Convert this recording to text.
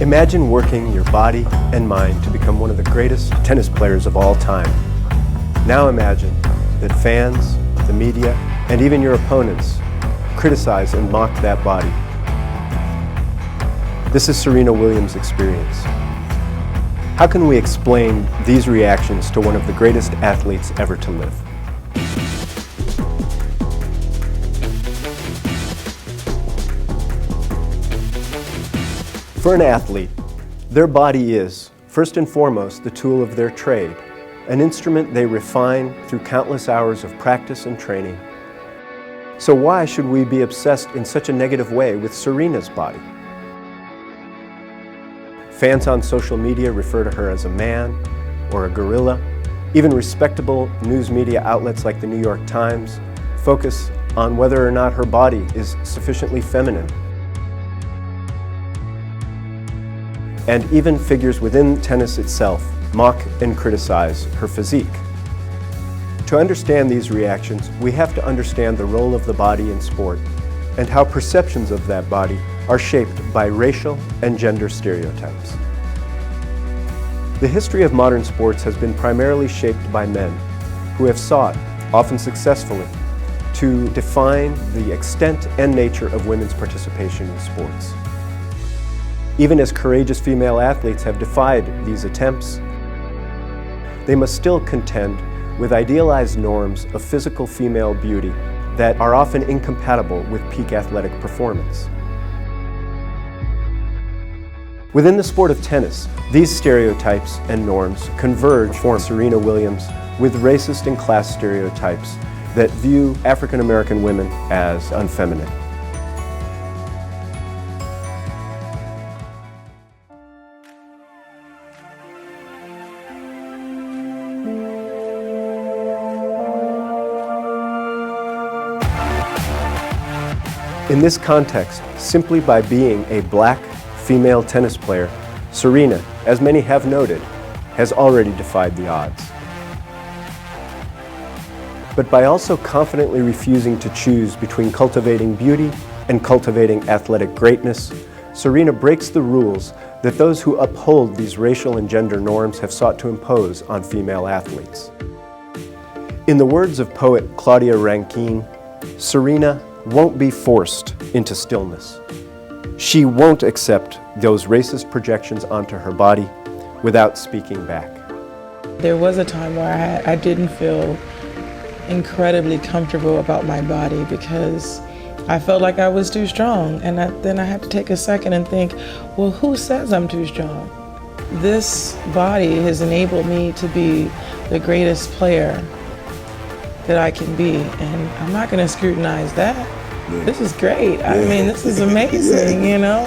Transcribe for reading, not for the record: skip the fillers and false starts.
Imagine working your body and mind to become one of the greatest tennis players of all time. Now imagine that fans, the media, and even your opponents criticize and mock that body. This is Serena Williams' experience. How can we explain these reactions to one of the greatest athletes ever to live? For an athlete, their body is, first and foremost, the tool of their trade, an instrument they refine through countless hours of practice and training. So why should we be obsessed in such a negative way with Serena's body? Fans on social media refer to her as a man or a gorilla. Even respectable news media outlets like the New York Times focus on whether or not her body is sufficiently feminine. And even figures within tennis itself mock and criticize her physique. To understand these reactions, we have to understand the role of the body in sport and how perceptions of that body are shaped by racial and gender stereotypes. The history of modern sports has been primarily shaped by men who have sought, often successfully, to define the extent and nature of women's participation in sports. Even as courageous female athletes have defied these attempts, they must still contend with idealized norms of physical female beauty that are often incompatible with peak athletic performance. Within the sport of tennis, these stereotypes and norms converge to form Serena Williams with racist and class stereotypes that view African American women as unfeminine. In this context, simply by being a black female tennis player, Serena, as many have noted, has already defied the odds. But by also confidently refusing to choose between cultivating beauty and cultivating athletic greatness, Serena breaks the rules that those who uphold these racial and gender norms have sought to impose on female athletes. In the words of poet Claudia Rankine, Serena won't be forced into stillness. She won't accept those racist projections onto her body without speaking back. There was a time where I didn't feel incredibly comfortable about my body because I felt like I was too strong. And then I had to take a second and think, well, who says I'm too strong? This body has enabled me to be the greatest player that I can be, and I'm not going to scrutinize that. This is great. I mean, this is amazing, you know?